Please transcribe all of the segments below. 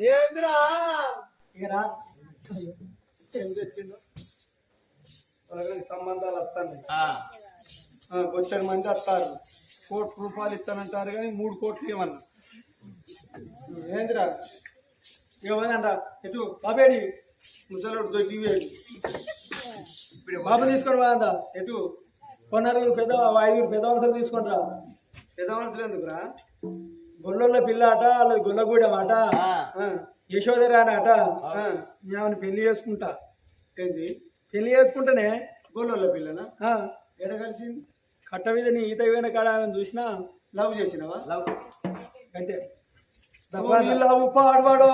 ఏంద్రా ఇక రా ఏం తెచ్చిండు సంబంధాలు వస్తాయి వచ్చాడు మంది వస్తారు ₹1,00,00,000 ఇస్తానంటారు కానీ 3 కోట్లు ఇవ్వమన్నా ఏంద్రా ఇవ్వమనంరా ఎటు బాబేడి ముసలోడు దొరికివేడు బాబు తీసుకొని పోదా ఎటు కొన్నారు పెద్ద 5 పెద్దవలసలు తీసుకొని రా పెద్దవలసలు ఎందుకురా గొల్లొల్ల పిల్ల అట వాళ్ళది గొల్లగూడెం అట యశోదరాని అట నేను పెళ్లి చేసుకుంటా ఏంటి పెళ్లి చేసుకుంటేనే గొల్లొల్ల పిల్లనా ఎడ కలిసింది కట్ట మీద నీ ఈత పోయిన కాడ ఆమెను చూసినా లవ్ చేసినావా లవ్ అంతే లవ్ పాడవాడో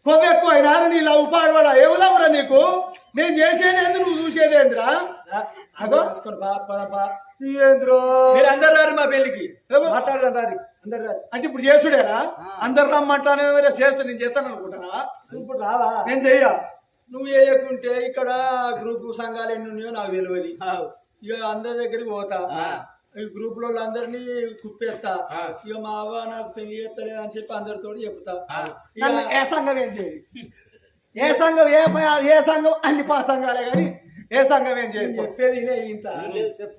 కొవ్వు ఎక్కువ అయినా నీ లవ్ పాడవాడా ఏమి లవ్రా నీకు నేను చేసేది నువ్వు చూసేదేంద్రా అగో మీరు అందరు రారు మా పెళ్లికి మాట్లాడదాం రారు అందరు రారు అంటే ఇప్పుడు చేసుడేనా అందరు రమ్మంటానే చేస్తా నేను చేస్తాను అనుకుంటారా ఇప్పుడు రావా నేను చెయ్య నువ్వు చేయకుంటే ఇక్కడ గ్రూప్ సంఘాలు ఎన్ని ఉన్నాయో నాకు తెలియదు ఇక అందరి దగ్గరికి పోతా ఈ గ్రూప్ లో అందరినీ కుప్పేస్తా ఇక మా అవ్వ నాకు పెళ్లి చేస్తలేదు అని చెప్పి అందరితో చెప్తా ఏ సంఘం ఏం చేయాలి ఏ సంఘం ఏ సంఘం అన్ని సంఘాలే కానీ ఏ సంఘం ఏం చేయాలి చెప్పేది ఇంత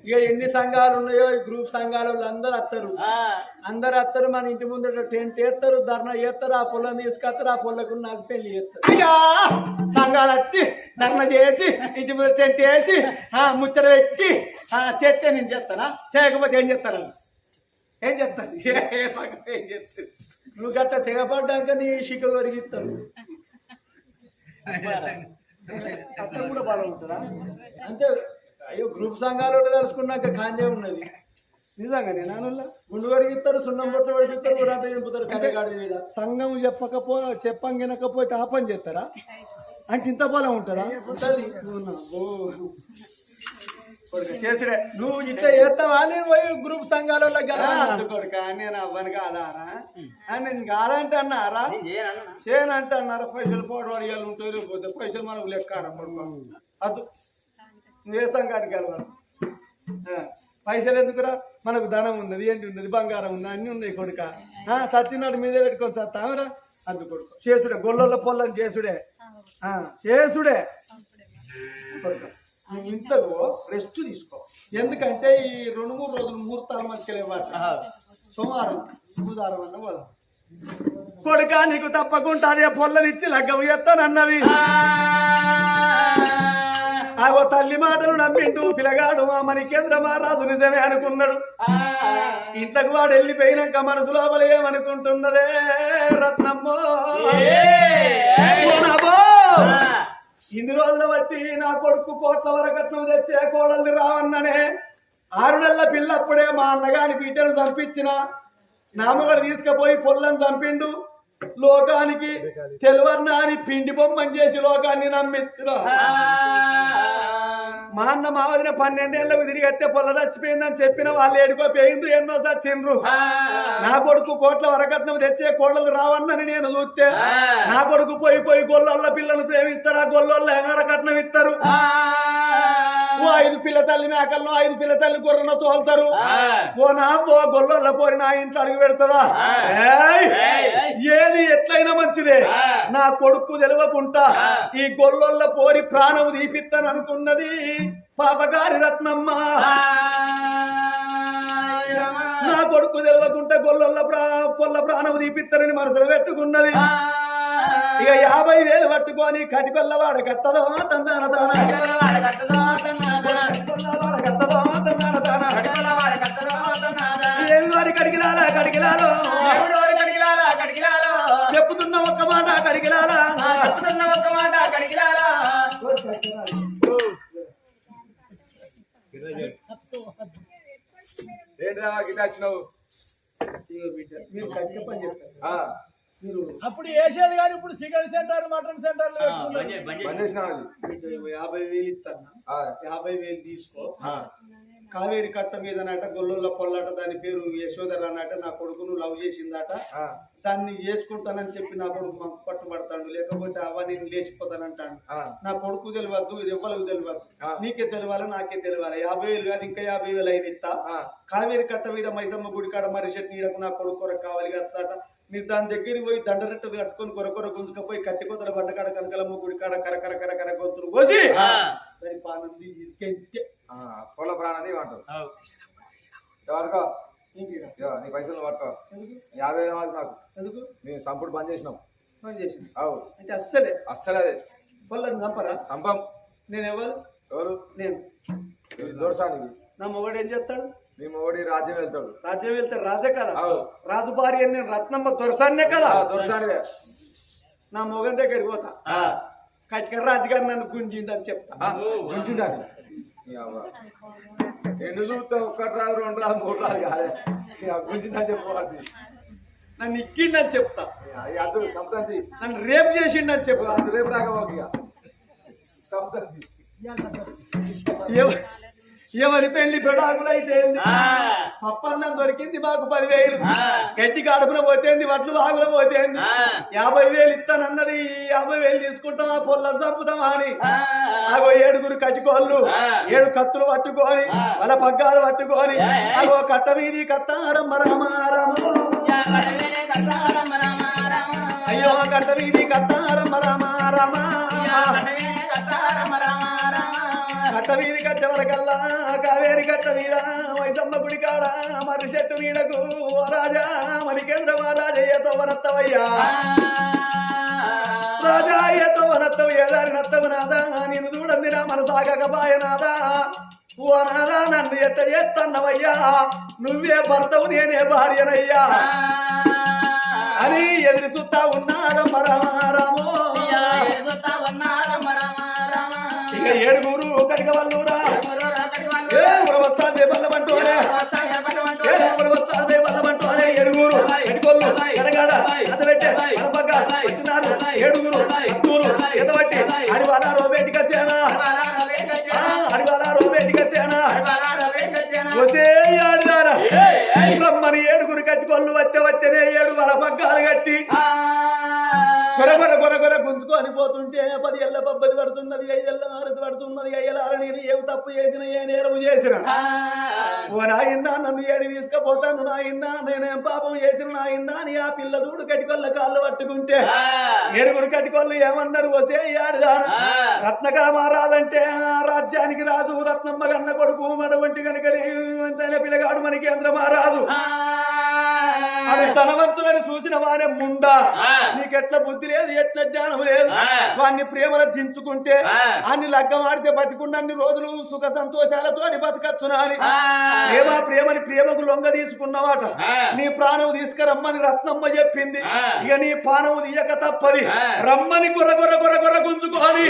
ఇక ఎన్ని సంఘాలు ఉన్నాయో ఈ గ్రూప్ సంఘాల వాళ్ళు అందరు వస్తారు మన ఇంటి ముందు టెంట్ వేస్తారు ధర్నా చేస్తారు ఆ పొలం తీసుకొస్తారు ఆ పొలకు నాకు పెళ్లి చేస్తారు అయ్యా సంఘాలు వచ్చి ధర్నా చేసి ఇంటి ముందు టెంట్ వేసి ముచ్చట పెట్టి చేస్తే నేను చేస్తానా చేయకపోతే ఏం చేస్తారా ఏం చేస్తాను ఏ సంఘం ఏం చేస్తాను నువ్వు గట్ట తెగపడ్డాక నీ శిఖ వరిగిస్తాను అక్కడ కూడా బాగుంటుందా అంటే అయ్యో గ్రూప్ సంఘాలు కలుసుకున్నాక కాందే ఉన్నది నిజంగా నేను గుండు వడిగిస్తారు సున్నం బొట్ట వడిగిస్తారు ఊరంతా చెంపుతారు కట్టగాడి మీద సంఘం చెప్పంగినకపోతే ఆ పని చేస్తారా అంటే ఇంత బలం ఉంటుందా ఉంటుంది చేసుడే నువ్వు ఇట్లా చేస్తావా నేను పోయి గ్రూప్ సంఘాలలో కొడుక నేను అవ్వను కాదారా నేను కాదంటే అన్నారా చేయనంటే అన్నారా పైసలు పోవడాలు ఉంటాయి పోతే పైసలు మనకు లెక్కారా అది నువ్వు ఏ సంఘానికి వెళ్ళాలి పైసలు ఎందుకురా మనకు ధనం ఉన్నది ఏంటి ఉన్నది బంగారం ఉంది అన్ని ఉన్నాయి కొడుక సచ్చినాడు మీద పెట్టుకొని సత్తామరా అందు కొడుకు చేసుడే గొల్లల పొల్లని చేసుడే చేసుడే కొడుక నువ్వు ఇంట్లో రెస్ట్ తీసుకో ఎందుకంటే ఈ 2-3 రోజులు ముహూర్తాలు మధ్యలేవాట సోమవారం బుధవారం అన్న పోదాం కొడుక నీకు తప్పకుండా అదే పొల్లనిచ్చి లగ్గం చేస్తానన్నవి ఆగో తల్లి మాటలు నమ్మిండు పిల్లగాడు మా మణికేంద్ర మహారాజు నిజమే అనుకున్నాడు ఇంతకు వాడు వెళ్ళిపోయినాక మనసు లోపల ఏమనుకుంటున్నదే రత్నమ్మో ఇన్ని రోజుల బట్టి నా కొడుకు కోట్ల వరకట్నం తెచ్చే కోడల్ని రావన్ననే 6 నెలల పిల్లప్పుడే మా అన్నగాని బిడ్డను చంపించిన నామగడు తీసుకుపోయి పొల్లని చంపిండు లోకానికి తెలివర్నా అని పిండి బొమ్మని చేసి లోకాన్ని నమ్మించిన మా అన్న మా వదిన 12 ఏళ్లకు తిరిగెత్తే పొల్ల చచ్చిపోయిందని చెప్పిన వాళ్ళు ఏడుకోపోయిండ్రు ఎన్నో చచ్చిండ్రు నా కొడుకు కోట్ల వరకట్నం తెచ్చే కోడలు రావన్నని నేను చూస్తే నా కొడుకు పోయి గొల్లొల్ల పిల్లలు ప్రేమిస్తారు ఆ గొల్లొల్ల వరకట్నం ఇస్తారు 5 పిల్ల తల్లి మేకలను 5 పిల్ల తల్లి గుర్రను తోలుతారు ఓ గొల్లొల్ల పోరి నా ఇంట్లో అడుగు పెడతదా ఏది ఎట్లయినా మంచిదే నా కొడుకు తెలియకుండా ఈ గొల్లొల్ల పోరి ప్రాణం తీపిస్తాను అనుకున్నది పాపగారి రత్నమ్మ నా కొడుకు తెలియకుండా గొల్లొల్ల పొల్ల ప్రాణం తీపిస్తానని మనసులో పెట్టుకున్నది ఇక 50,000 పట్టుకొని కటికొల్లవాడ కత్తదో తందాన కడిగిలాలో చెప్పుతున్న ఒక్క మాట కడిగిలాలా ఏంట్రా గిట వచ్చినావు మీరు కడిగే పని చెప్తారు అప్పుడు వేసేది కానీ ఇప్పుడు చికెన్ సెంటర్ మటన్ సెంటర్ 50,000 ఇస్తాను 50,000 తీసుకో కావేరి కట్ట మీద నాట గొల్లుల పొల్లట దాని పేరు యశోధర అన్నట నా కొడుకును లవ్ చేసిందట దాన్ని చేసుకుంటానని చెప్పి నా కొడుకు మాకు పట్టుబడతాడు లేకపోతే అవ నేను లేచిపోతానంటాడు నా కొడుకు తెలియవద్దు ఇది ఎవ్వరికి తెలియదు నీకే తెలియాలి నాకే తెలియాలి 50,000 కాదు ఇంకా 50,000 అయిన ఇస్తా కావేరి కట్ట మీద మైసమ్మ గుడి కాడ మరి చెట్టు నీడకు నా కొడుకు కొరకు కావాలి కదట మీరు దాని దగ్గరికి పోయి దండరెట్టలు కట్టుకొని కొరకొర గుంజుకపోయి కత్తి కొత్తల బండకాడ కనకలమ్మ గుడి కాడ కరకర కరకర గొంతులు కోసి దాని పానంది పొల ప్రాణది అంటారు ఎవరికో నీ పైసలు పట్టుకో 50,000 మాకు నాకు ఎందుకు మేము సంపుడు బంద్ చేసినాం అవు అంటే అస్సలే అదే పొల్లని చంపరా సంపం నేను ఎవరు నేను దోషానికి నా మొగడు ఏం చేస్తాడు మీ మొగడి రాజ్యం వెళ్తాడు రాజే కదా రాజు భార్య నేను రత్నమ్మ దొరసాన్నే కదా దొరసానిదే నా మొగన్ దగ్గరికి పోతా కటిక రాజుగారు నన్ను గుంజిండని చెప్తా గుంజిండాలి ఎన్ని చూస్తావు 1 రాదు 2 రాదు 3 రాదు కాదే గుంజిందని చెప్పవాలి నన్ను ఇక్కిండని చెప్తా అది సంప్రతి నన్ను రేపు చేసిండని చెప్తా రేపు రాకపోతే సంప్రతి ఎవరి పెళ్లి పెడాకులైతే పప్పన్నం దొరికింది మాకు 10,000 గడ్డి కాడుపున పోతేంది వడ్లు వాగుల పోతేంది 50,000 ఇస్తానన్నది 50,000 తీసుకుంటాం ఆ పొల్లం చంపుతామా అని ఆగో 7 కట్టుకోళ్ళు 7 కత్తులు పట్టుకొని వాళ్ళ పగ్గాలు పట్టుకొని ఆగో కట్ట మీది కత్తారమ్మ రామారామ అయ్యో కట్ట మీది కత్తారమ్మ రామారామ కట్ట వీధి కట్టెవరకల్లా కావేరి కట్ట మీద మైసమ్మ గుడి కాడ మరి చెట్టు నీడకు ఓ రాజా మణికేంద్ర మహారాజయ్యతో వనత్తవయ్యా రాజా అయ్యతో వనత్తవయ్య దాని నత్తవు నాదా నేను చూడండి నా మనసాగకపాయ నాదా ఓ నాదా నన్ను ఎట్ట చేస్తన్నవయ్యా నువ్వే భర్తవు నేనే భార్యనయ్యా అని ఎదురు సుత్తా ఉన్నారమ్మ రామారామో ఇక 7 కటిక వల్లూరా వస్తాదే బల్లమంటోనే వస్తాదే బల్లమంటోనే 7 కటికోళ్ళు ఎడగాడ అతబెట్టే అరపక్క పట్టినారు 7 కత్తూరు ఎదబట్టి అడివాల రోబేటిక చేనా అడివాల రోబేటిక చేనా వచ్చే ఆడినారా రమ్మని 7 కట్టుకోళ్ళు వచ్చేనే 7 వాళ్ళ పగ్గాలు కట్టి కొరకొర గుంజుకొని పోతుంటే 10 ఏళ్ళ పబ్బది పడుతున్నది 5 ఏళ్ళ ఆరతి పడుతున్నది 5 ఏళ్ళ నేను ఏం తప్పు చేసిన ఏ నేరం చేసిన ఓ నాయన్నా నన్ను ఏడి తీసుకుపోతాను నాయన్నా నేనేం పాపం చేసిన నాయన్నా అని ఆ పిల్ల చూడు కటికొల్ల కాళ్ళు పట్టుకుంటే 7 కటికొల్లు ఏమన్నారు వసే ఆడిదాను రత్నకర మహారాజంటే ఆ రాజ్యానికి రాజు రత్నమ్మ గన్న కొడుకు మడవంటి కనుక పిల్లగాడు మనకి కేంద్ర మహారాజు అది ధనవంతులని చూసిన వారే ముండా నీకెట్ల బుద్ధి లేదు ఎట్ల జ్ఞానం లేదు వాడిని ప్రేమలో దించుకుంటే అన్ని లగ్గం ఆడితే బతికున్నన్ని రోజులు సుఖ సంతోషాలతోటి బతకచ్చునా అని ప్రేమని ప్రేమకు లొంగ తీసుకున్నవాట నీ ప్రాణం తీసుకురమ్మని రత్నమ్మ చెప్పింది ఇక నీ ప్రాణం తీయక తప్పది రమ్మని గొర గుంజుకోని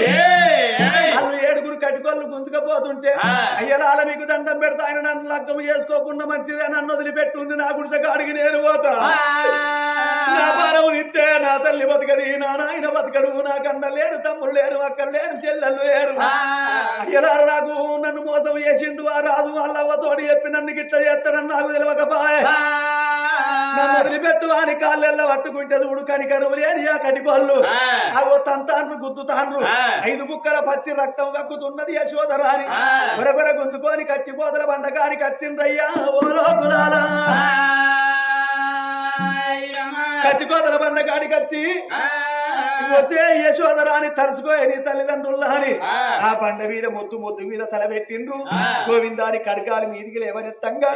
వాళ్ళు 7 కట్టుకోళ్ళు గుంజుకపోతుంటే అయ్యలాల మీకు దండం పెడతా ఆయన నన్ను లగ్గం చేసుకోకుండా మంచిదే నన్ను వదిలిపెట్టుంది నా గుడిసెగాడికి నేను పోతా నా పానము నిత్తే నా తల్లి బతకది నా నాయన బతకడు నా కన్న లేరు తమ్ముడు లేరు అక్కడ లేరు చెల్లెలు లేరు అయ్యలారు నాకు నన్ను మోసం చేసిండు ఆ రాజు వాళ్ళవ్వతోటి చెప్పి నన్ను గిట్ల చేస్తాడని నాకు తెలియకపాయే నన్ను వదిలిపెట్టు అని కాళ్ళెల్ల పట్టుకుంటే చూడు కనికరువు లేని ఆ కటికోళ్ళు అగో తంతాన్రు గుద్దుతాన్రు 5 బుక్కల పచ్చి రక్తం కక్కుతున్నది యశోధర అని గొరగొర గుంజుకొని కత్తిపోతల బండకానికి వచ్చిండ్రయ్యా ఓ లోకులారా కత్తికోతల బండకాడికి వచ్చి వసే యశోధర అని తలుసుకోయి నీ తల్లిదండ్రుల్లా అని ఆ బండ మీద మొద్దు మీద తలబెట్టిండ్రు గోవిందాని కడకాలి మీదికి లేవనెత్తంగా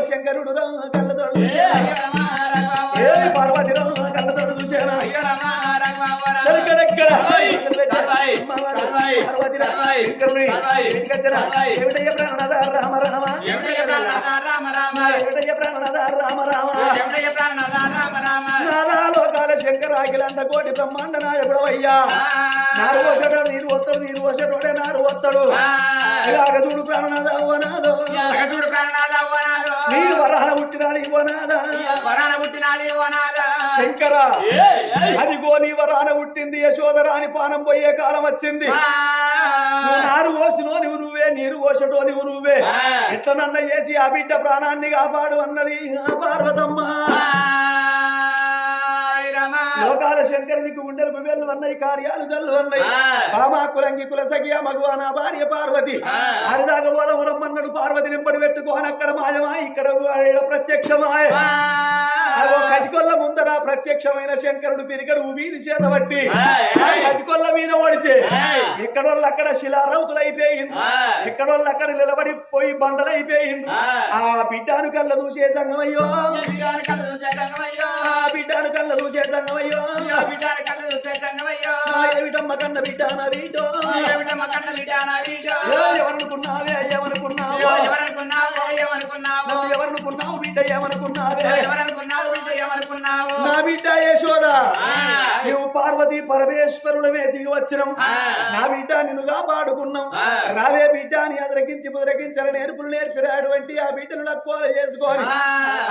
శంకరుడు కళ్ళతోడు పార్వతి కళ్ళతోడు చూసానా రామ రామ నాలోకాల శంకర అఖిలండ కోటి బ్రహ్మాండ నాయకుడవయ్యా నారు వస్తాడు నీరు వస్తాడే నారు వస్తాడు చూడు ప్రాణనాథ నీ వరాన పుట్టినాడు ఓనాదా వరాన పుట్టినాడు ఓనాదా శంకర అదిగో నీ వరాన పుట్టింది యశోదరా అని పానం పోయే కాలం వచ్చింది నువ్వు నారు పోసినో నువ్వే నీరు పోసటో నువ్వే ఎట్లనన్న చేసి ఆ బిడ్డ ప్రాణాన్ని కాపాడు అన్నది ఆ పార్వతమ్మ లోకాల శంకరునికి గుండెలకు వెళ్ళు అన్నయి కార్యాలు జల్లు అన్నయి బామా కులంగి కుల సఖియ మగువా నా భార్య పార్వతి అడిదాక పోలం రమ్మన్నాడు పార్వతి నింపడి పెట్టుకోని అక్కడ మాయమా ఇక్కడ ప్రత్యక్షమాయ కటికొల్ల ముందర ప్రత్యక్షమైన శంకరుడు పిరికడు వీధి చేత బట్టి కటికొల్ల మీద ఓడితే ఇక్కడోళ్ళు అక్కడ శిలారౌతులైపోయిండు ఇక్కడోళ్ళు అక్కడ నిలబడిపోయి బండలైపోయిండు ఆ బిడ్డాను కళ్ళ దూసే సంగమయ్యో బిడ్డాను కళ్ళ దూసే సంగమయ్యో ఏమిటమ్మ కన్న బిడ్డానా వీటో ఎవరనుకున్నావే ఎవరనుకున్నావు బిడ్డ ఏమనుకున్నావు నా బిడ్డ యశోద నువ్వు పార్వతి పరమేశ్వరులమే దిగి వచ్చినాం నా బిడ్డ నిన్ను కాపాడుకున్నాం రావే బిడ్డ అని అదరకించి బుదరకించాలని నేర్పులు నేర్పినటువంటి ఆ బిడ్డను లక్కువ చేసుకొని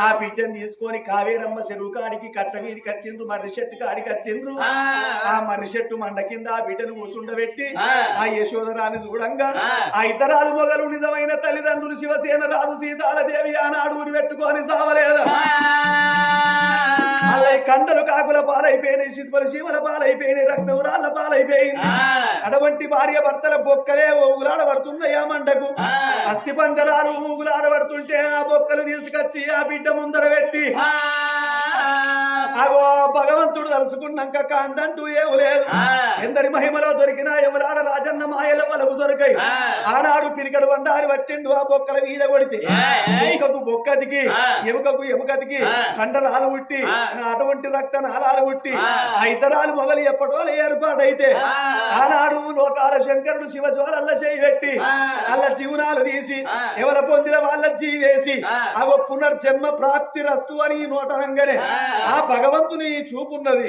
ఆ బిడ్డను తీసుకొని కావేరమ్మ చెరువు కాడికి కట్ట మీదకి వచ్చిండ్రు మర్రి చెట్టు కాడికి వచ్చిండ్రు ఆ మర్రి చెట్టు మండ కింద ఆ బిడ్డను కూర్చుండబెట్టి ఆ యశోదరాన్ని చూడంగా ఆ ఇతరాలు మొగలు నిజమైన తల్లిదండ్రులు శివసేన రాజు సీతాలదేవి ఆనాడు ఊరి పెట్టుకొని సావలేదు అలా కండలు కాకుల పాలైపోయినాయి శిల్పలు శివల పాలైపోయినాయి రక్తం రాళ్ళ పాలైపోయింది అటువంటి భార్య భర్తల బొక్కలే ఊగులాడబడుతున్నాయి ఆ మండకు అస్థి పంజరాలు ఊగులాడబడుతుంటే ఆ బొక్కలు తీసుకొచ్చి ఆ బిడ్డ ముందర పెట్టి అగో భగవంతుడు తలుసుకున్నాక కాంతంటూ ఏమి లేదు ఎందరి మహిమలో దొరికినా ఎవరాడ రాజన్న మాయల వలకు దొరికాయి ఆనాడు పిరికడు వండారి పట్టిండు ఆ బొక్కల మీద కొడితే బొక్కకు బొక్కదికి ఎముకకు ఎముకదికి కండరాలు పుట్టి అటువంటి రక్త నాళాలు పుట్టి ఆ ఇతరాలు మొగలు ఎప్పటో ఏర్పాటైతే ఆనాడు లోకాల శంకరుడు శివ జ్వాలల్ల చేయి పెట్టి అల్ల జీవనాలు తీసి ఎవర పొందిన వాళ్ళ జీవేసి అగో పునర్జన్మ ప్రాప్తి రస్తు అని నోటనంగానే ఆ భగవంతుని చూపున్నది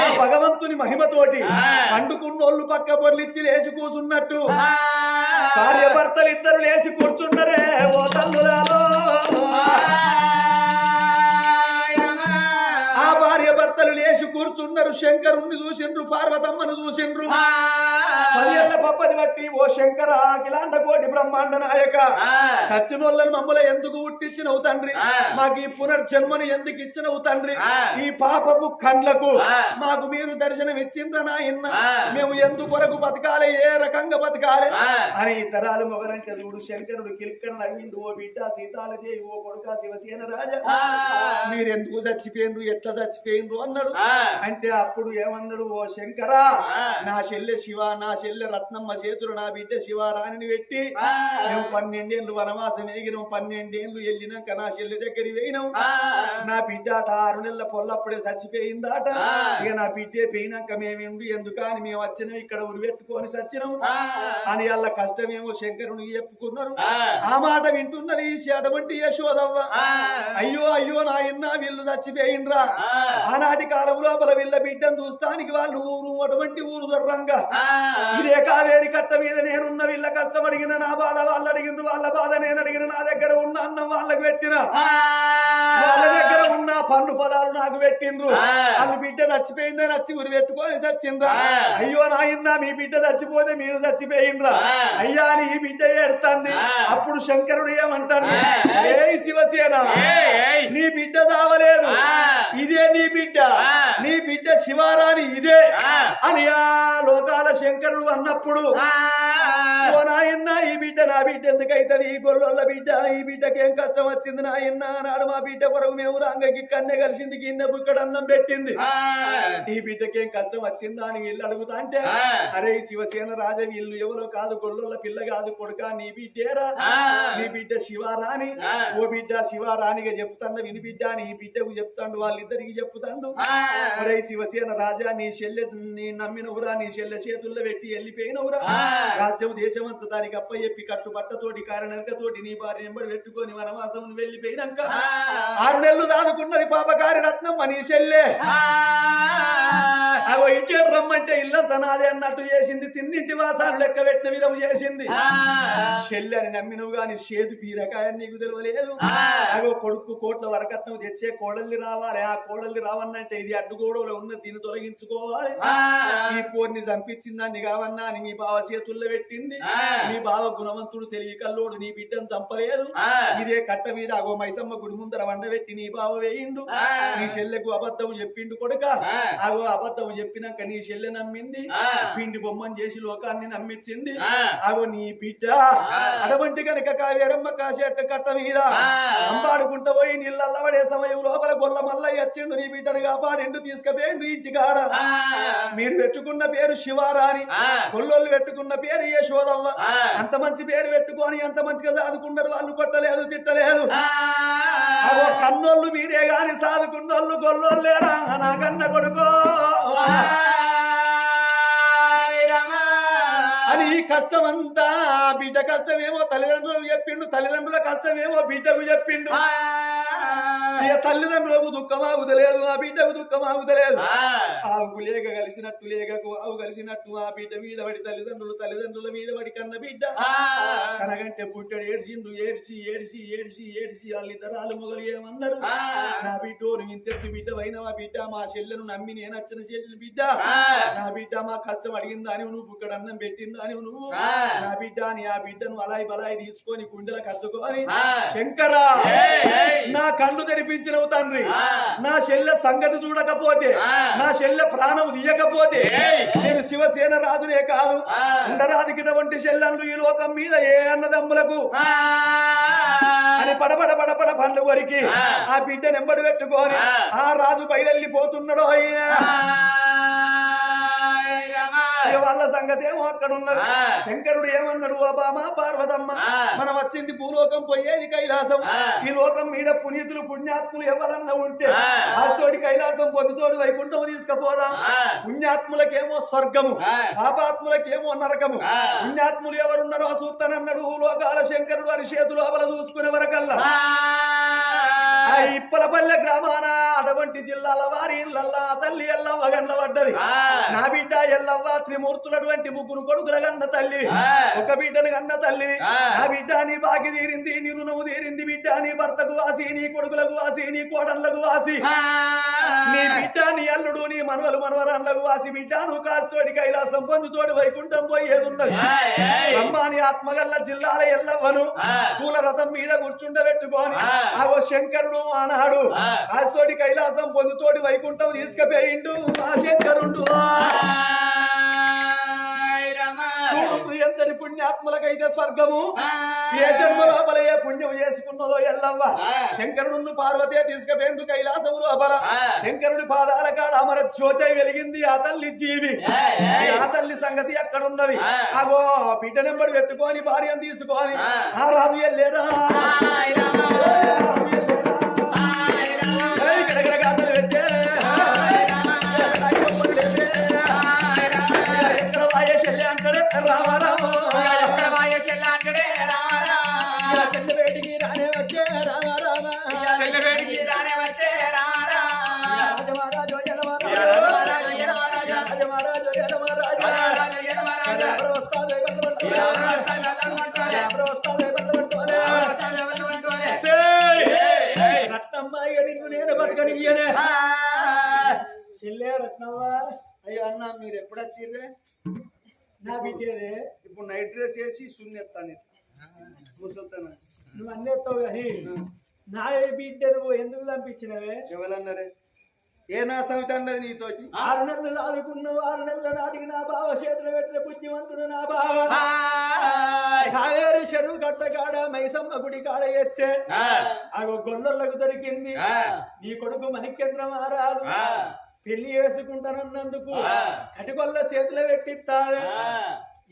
ఆ భగవంతుని మహిమతోటి పండుకున్నోళ్ళు పక్క పొర్లిచ్చి లేచి కూసున్నట్టు భార్య భర్తలు ఇద్దరు లేచి కూర్చున్నరే ఓ తల్లులాలో ఆ భార్య భర్తలు లేచి కూర్చున్నారు శంకరుణ్ణి చూసిండ్రు పార్వతమ్మను చూసిండ్రు 10 ఏళ్ల పప్పది బట్టి ఓ శంకర అఖిలాండ కోటి బ్రహ్మాండ నాయక సత్యనోళ్ళను మమ్మల్ని ఎందుకు పుట్టించినవు తండ్రి మాకు ఈ పునర్జన్మను ఎందుకు ఇచ్చినవు తండ్రి ఈ పాపపు కండ్లకు మాకు మీరు దర్శనం ఇచ్చిండ్ర నాయన్న మేము ఎందుకు కొరకు బతకాలి ఏ రకంగా బతకాలి అని ఇతరాలు మొగలంటే చూడు శంకరుడు కిల్కర నవ్విండు ఓ బిడ్డ సీతాలదేవి ఓ కొడుక శివసేన రాజా మీరెందుకు చచ్చిపోయిండ్రు ఎట్లా చచ్చిపోయిండ్రు అన్నాడు అంటే అప్పుడు ఏమన్నాడు ఓ శంకర నా చెల్లె శివ నా చెల్లె రత్నమ్మ చేతులు నా బిడ్డ శివారాణిని పెట్టి మేము 12 ఏళ్ళు వనవాసం ఎగినాం 12 ఏళ్ళు వెళ్ళినాక నా చెల్లె దగ్గరికి పోయినాం నా బిడ్డ 6 నెలల పొల్లప్పుడే చచ్చిపోయిందాట ఇక నా బిడ్డే పోయినాక మేమేండు ఎందుకని మేము వచ్చినాం ఇక్కడ ఉరి పెట్టుకొని చచ్చినాం అని వాళ్ళ కష్టమేమో శంకరునికి చెప్పుకున్నారు ఆ మాట వింటున్నది అటువంటి యశోదవ్వ అయ్యో అయ్యో నాయన్న వీళ్ళు చచ్చిపోయిండ్రా ఆనాటి కాలం లోపల వీళ్ళ బిడ్డను చూస్తానికి వాళ్ళు ఊరు అటువంటి ఊరు దొర్రంగా ఇదే కావేరి కట్ట మీద నేనున్న వీళ్ళ కష్టం అడిగిన నా బాధ వాళ్ళు అడిగిన వాళ్ళ బాధ నేను అడిగిన నా దగ్గర ఉన్న అన్నం వాళ్ళకి పెట్టిన వాళ్ళ దగ్గర ఉన్న పన్ను పదాలు నాకు పెట్టిండ్రు వాళ్ళు బిడ్డ చచ్చిపోయిందని వచ్చి ఉరి పెట్టుకొని చచ్చిండ్రా అయ్యో నాయన్న మీ బిడ్డ చచ్చిపోతే మీరు చచ్చిపోయిండ్రా అయ్యా అని ఈ బిడ్డ ఏడుతుంది అప్పుడు శంకరుడు ఏమంటాడు ఏ శివసేన నీ బిడ్డ దావలేదు ఇదే నీ బిడ్డ శివారాణి ఇదే అని ఆ లోకాల శంకరుడు అన్నప్పుడు ఓ నాయన్న ఈ బిడ్డ నా బిడ్డ ఎందుకైతుంది ఈ గొల్లొల్ల బిడ్డ ఈ బిడ్డకేం కష్టం వచ్చింది నాయన్న నాడు మా బిడ్డ కొరకు మేము రాంగకి కన్నె కలిసింది కింద బుక్కడ అన్నం పెట్టింది ఈ బిడ్డకేం కష్టం వచ్చిందా అని వీళ్ళు అడుగుతా అంటే అరే శివసేన రాజ వీళ్ళు ఎవరో కాదు గొల్లొల్ల పిల్ల కాదు కొడుక నీ బిడ్డేరా నీ బిడ్డ శివారాణి ఓ బిడ్డ శివారాణిగా చెప్తాను విని బిడ్డ అని ఈ బిడ్డకు చెప్తాడు వాళ్ళిద్దరికి చెప్తాడు అరే శివ శివసేన రాజా నీ చెల్లె నీ నమ్మినవురా నీ చెల్లె చేతుల్లో పెట్టి వెళ్ళిపోయినవురా రాజ్యం దేశమంతా దానికి అప్ప చెప్పి కట్టుబట్టతోటి కారణతోటి నీ భార్య వెంబడి పెట్టుకొని వనవాసం వెళ్ళిపోయినాక 6 నెలలు దాదుకున్నది పాపకారి రత్నమ్మ నీ చెల్లె అగో ఇంటి రమ్మంటే ఇల్లంతా నాదే అన్నట్టు చేసింది తిన్నింటి వాసాలు లెక్క పెట్టిన విధము చేసింది చెల్లె అని నమ్మినవు గాని చేదు పీరకాయ నీకు తెలియలేదు అగో కొడుకు కోట్ల వరకట్నం తెచ్చే కోడల్ని రావాలి ఆ కోడల్ని రావన్నంటే ఇది అడ్డుగోడలో ఉన్న దీన్ని తొలగించుకోవాలి ఈ పోర్ని చంపించిందాన్ని కావన్నా అని మీ బావ చేతుల్లో పెట్టింది మీ బావ గుణవంతుడు తెలియకల్లోడు నీ బిడ్డను చంపలేదు ఇదే కట్ట మీద అగో మైసమ్మ గుడి ముందర వండబెట్టి నీ బావ వేయిండు నీ చెల్లెకు అబద్ధం చెప్పిండు కొడుక అగో అబద్ధం చెప్పినాక నీ చెల్లె నమ్మింది పిండి బొమ్మని చేసి లోకాన్ని నమ్మించింది అగో నీ బిడ్డ అటువంటి కనుక కావేరమ్మ కాసేట కట్ట మీద అంబాడుకుంటూ పోయి నీళ్ళల్లో పడే సమయం లోపల గొల్ల మల్లయ్య వచ్చిండు నీ బిడ్డను కాపాడిండు తీసుకుపోయిండు ఇంటికాడ మీరు పెట్టుకున్న పేరు శివారాణి గొల్లోళ్ళు పెట్టుకున్న పేరు యశోదమ్మ అంత మంచి పేరు పెట్టుకొని ఎంత మంచిగా సాదుకున్నారు వాళ్ళు కొట్టలేదు తిట్టలేదు కన్నోళ్ళు మీరే గాని సాదుకున్నోళ్ళు గొల్లోళ్ళు లేరా నా కన్న కొడుకో అని కష్టమంతా బిడ్డ కష్టమేమో తల్లిదండ్రులకు చెప్పిండు తల్లిదండ్రుల కష్టమేమో బిడ్డకు చెప్పిండు తల్లిదండ్రులకు దుఃఖమాగుదలేదు ఆ బిడ్డకు దుఃఖమాగుదలేదు ఆవుకు లేక కలిసినట్టు లేకకు ఆవు కలిసినట్టు ఆ బిడ్డ మీద పడి తల్లిదండ్రుల మీద పడి కన్న బిడ్డ కనగంటే పుట్టడు ఏడ్చిండు ఏడ్చి ఏడ్చి ఏడ్చి ఏడ్చి వాళ్ళిద్దరాలు మొదలు ఏమన్నారు నా బిడ్డోను ఇంతటి బిడ్డ అయినవా బిడ్డ మా చెల్లెను నమ్మి నేను వచ్చిన చెల్లెలు బిడ్డ నా బిడ్డ మా కష్టం అడిగిందా అని నువ్వు ఇక్కడ అన్నం పెట్టిందా అని నువ్వు నా బిడ్డ అని ఆ బిడ్డను అలాయి బలాయి తీసుకొని గుండెలకు కత్తుకొని శంకరా నా కళ్ళు తెరిపించినవు తండ్రి నా చెల్లె సంగతి చూడకపోతే నా చెల్లె ప్రాణం తీయకపోతే నేను శివసేన రాజునే కాదు ఉండరాదికిటువంటి చెల్లెళ్ళు ఈ లోకం మీద ఏ అన్నదమ్ములకు అని పడబడ పడపడ పండ్లు వరికి ఆ బిడ్డ నెంబడి పెట్టుకొని ఆ రాజు బయలుపోతున్నాడు అయ్యా వాళ్ళ సంగతి ఏమో అక్కడ ఉన్నారు శంకరుడు ఏమన్నాడు ఓ బామా పార్వతమ్మ మనం వచ్చింది భూలోకం పోయేది కైలాసం ఈ లోకం మీద పునీతులు పుణ్యాత్ములు ఎవరన్నా ఉంటే ఆతోడి కైలాసం పొద్దుతోడి వైకుంఠము తీసుకుపోదాం పుణ్యాత్ములకేమో స్వర్గము పాపాత్ములకేమో నరకము పుణ్యాత్ములు ఎవరున్నారో సూత్తనన్నాడు లోకాల శంకరుడు అని చేతులు అవల చూసుకునే వరకల్లా ఇప్పలపల్లె గ్రామాన అటువంటి జిల్లాల వారి ఇళ్ళల్లా తల్లి ఎల్లవ్వ గండ్ల పడ్డది నా బిడ్డ ఎల్లవ్వ త్రిమూర్తులటువంటి ముగ్గురు కొడుకుల గన్న తల్లి ఒక బిడ్డను గన్న తల్లి నా బిడ్డ నీ బాకి తీరింది నీ రుణము తీరింది బిడ్డ నీ భర్తకు వాసి నీ కొడుకులకు వాసి నీ కోడళ్లకు వాసి నీ బిడ్డ నీ అల్లుడు నీ మనవలు మనవరాళ్ళకు వాసి బిడ్డ నువ్వు కాస్తోడి కైలాసం పొందుతోడి వైకుంఠం పోయేదున్నది అమ్మాని ఆత్మగల్ల జిల్లాల ఎల్లవ్వను పూల రథం మీద కూర్చుండబెట్టుకొని ఆగో శంకరుడు ఆనాడు కాస్తోడి కైలాసం పొందుతోడి వైకుంఠం తీసుకుపోయిండు ఆ శంకరుడు ఎంతటి పుణ్యాత్ములకైతే స్వర్గము ఏ జన్మ లోపల ఏ పుణ్యం చేసుకున్నదో ఎల్లవ్వ శంకరుడు పార్వతే తీసుకుపోయిండు కైలాసము లోపల శంకరుడి పాదాల కాడ అమర జ్యోతి వెలిగింది ఆ తల్లి జీవి ఆ తల్లి సంగతి ఎక్కడున్నది అగో బిడ్డ నెంబర్ పెట్టుకొని భార్యను తీసుకొని ఆ రాజు వెళ్ళేదా రామ రామ చెల్లె వేడికి రానే వచ్చే రామ రామ చెల్లె వేడికి రానే వచ్చే రామ రాజమహారాజు రత్నమ్మ నేను బతకనియనే చెల్లె రత్నమ్మ అయ్యో అన్న మీరు ఎప్పుడు వచ్చిర్రే నా బిడ్డేదే ఇప్పుడు నైట్ డ్రెస్ వేసి శూన్యత్తాను ముసల్తాను నువ్వు అన్నేస్తావు కానీ నా బిడ్డ నువ్వు ఎందుకు పంపించినవే ఎవరన్నారే ఏ నా సమితి అన్నది నీతోటి 6 నెలలు ఆడుకున్నావు 6 నెలల నాటికి నా బావ చేతులు పెట్టిన బుద్ధిమంతుడు నా బావ కావేరి చెరువు కట్ట కాడ మైసమ్మ గుడి కాడ వేస్తే ఆ గొల్లలకు దొరికింది నీ కొడుకు మణికేంద్ర మహారాజు పెళ్లి వేసుకుంటానన్నందుకు కటికొల్ల చేతులు పెట్టిస్తావే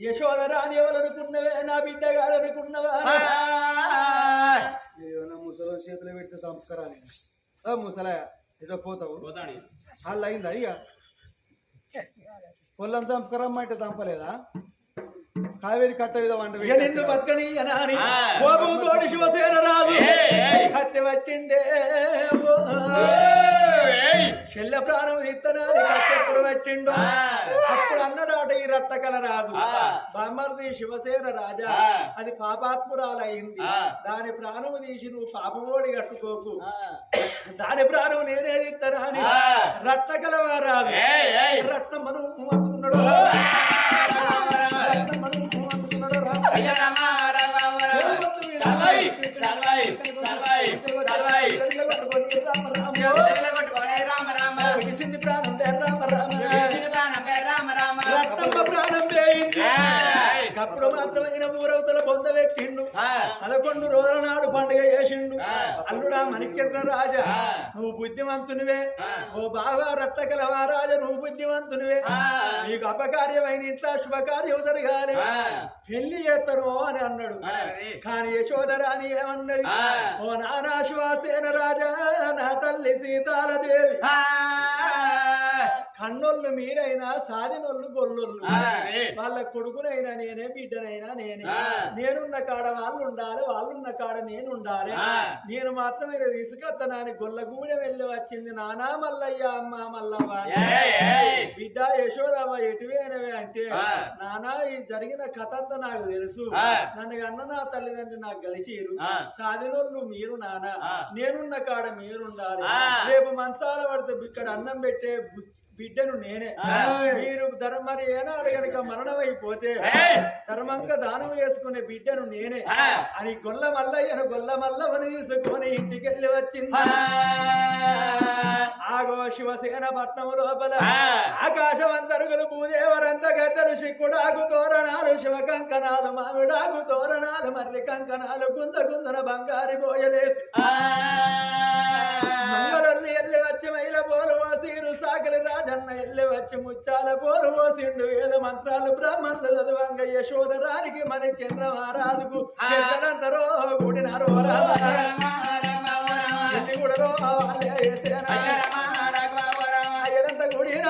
యశోదరాని ఎవరనుకున్నవే నా బిడ్డ గారనుకున్నవా ముసలి చేతులు పెడితే సంస్కారాన్ని ముసలయ ఏదో పోతావు వాళ్ళు అయిందా ఇక పొల్లం చంపకరమ్మంటే చంపలేదా కావేరి కట్ట మీద వంట ఇక నిన్ను బతకని అనాని కోపంతోటి శివసేన రాదు కత్తి వచ్చిండే చెల్ల ప్రాణం ఇత్తనాది కత్తెప్పుడు వచ్చిండు అప్పుడు అన్నడాట ఈ రట్టకల రాదు బామర్ది శివసేన రాజా అది పాపాత్మురాలయ్యింది దాని ప్రాణము తీసి నువ్వు పాపమోడి కట్టుకోకు దాని ప్రాణం నేనే ఇత్తనా అని రట్టకలవారాదు రత్నమను అందుకున్నాడు అప్పుడు మాత్రమైన ఊరవతల పొందబెట్టిండు 11 రోజుల నాడు పండుగ చేసిండు అల్లుడా మణికేంద్ర రాజా నువ్వు బుద్ధిమంతునివే ఓ బాగా రట్టకలవా రాజా నువ్వు బుద్ధిమంతునివే నీకు అపకార్యమైన ఇంట్లో శుభకార్యం జరగాలి పెళ్లి చేస్తాను అని అన్నాడు కానీ యశోదరాని ఏమన్నది ఓ నానా శివసేన రాజా నా తల్లి సీతాలదేవి కన్నోళ్ళు మీరైనా సాదినోళ్ళు గొల్లొళ్ళు వాళ్ళ కొడుకునైనా నేనే బిడ్డనైనా నేనే నేనున్న కాడ వాళ్ళు ఉండాలి వాళ్ళున్న కాడ నేను ఉండాలి నేను మాత్రమే తీసుకొత్తనాని గొల్లగూడెం వెళ్ళి వచ్చింది నానా మల్లయ్య అమ్మ మల్లవ్వ బిడ్డ యశోదమ్మ ఎటువేనవే అంటే నానా ఈ జరిగిన కథ అంతా నాకు తెలుసు నన్ను అన్న నా తల్లిదండ్రులు నాకు కలిసిరు సాదినోళ్ళు మీరు నానా నేనున్న కాడ మీరుండాలి రేపు మంచాల పడితే ఇక్కడ అన్నం పెట్టే బిడ్డను నేనే మీరు మరి ఏనాడు గనక మరణమైపోతే ధర్మంగా దానం చేసుకునే బిడ్డను నేనే అని గొల్ల మల్లయ్యను గొల్ల మల్లవని తీసుకొని ఇంటికెళ్ళి వచ్చింది ఆగో శివసేన పట్నం లోపల ఆకాశమంతరుగులు భూదేవరంత గద్దలు శిక్కుడాకు తోరణాలు శివ కంకణాలు మామిడాకు తోరణాలు మర్రి కంకణాలు గుందన బంగారి పోయలేసి మంగళల్లి ఎల్లి వచ్చి మైల పోలు పోసీరు సాగలి రాజన్న ఎల్లి వచ్చి ముచ్చాల పోలు పోసిండు వేద మంత్రాలు బ్రాహ్మణులు చదువంగ యశోదరానికి మన కేంద్ర మహారాజుకు ఎంతరో కూడినారో కూడా వాళ్ళే ఎడంత కూడిన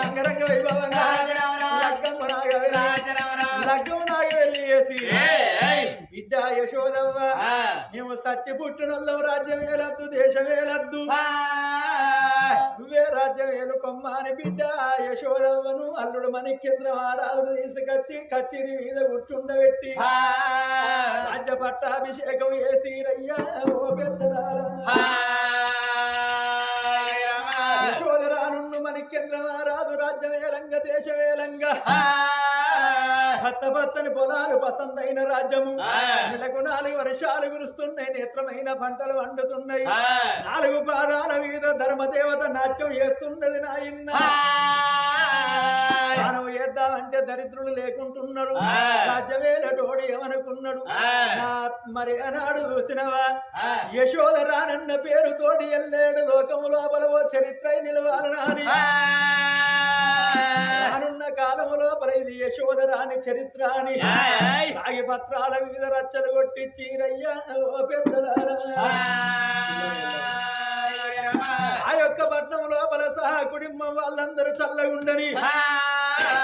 రంగరంగ వైభవంగా లగ్గం నాగ వెళ్ళి వేసి బిడ్డ యశోదవ్వ మేము సచ్చి పుట్టినొల్లం రాజ్యమేలద్దు దేశమేలద్దు నువ్వే రాజ్యమేలు కొమ్మాని బిడ్డ యశోదవ్వను అల్లుడు మణికేంద్ర మహారాజును తీసుకొచ్చి కచ్చిరి మీద కూర్చుండబెట్టి రాజ్య పట్టాభిషేకం చేసిరయ్యా ఓ యశోదరాను మణికేంద్ర మహారాజు రాజ్యమేలంగ దేశమేలంగ పచ్చని పొలాలు పసందైన రాజ్యము నెలకు 4 వర్షాలు కురుస్తున్నాయి నేత్రమైన పంటలు వండుతున్నాయి 4 పాదాల మీద ధర్మదేవత నాట్యం చేస్తున్నది నాయన్న మనం చేద్దామంటే దరిద్రులు లేకుంటున్నాడు రాజ్యమేలటోడు ఏమనుకున్నాడు మరి అనాడు చూసినవా యశోదరానన్న పేరుతోటి ఎల్లేడు లోకము లోపల ఓ చరిత్ర నిలవాలనా అని రానున్న కాలము లోపల ఇది యశోదరాని చరిత్ర అని రాగి పత్రాల మీద రచ్చలు కొట్టి చీరయ్యా ఓ పెద్దలారా ఆ యొక్క పట్నం లోపల సహా కుటుంబం వాళ్ళందరూ చల్లగుండని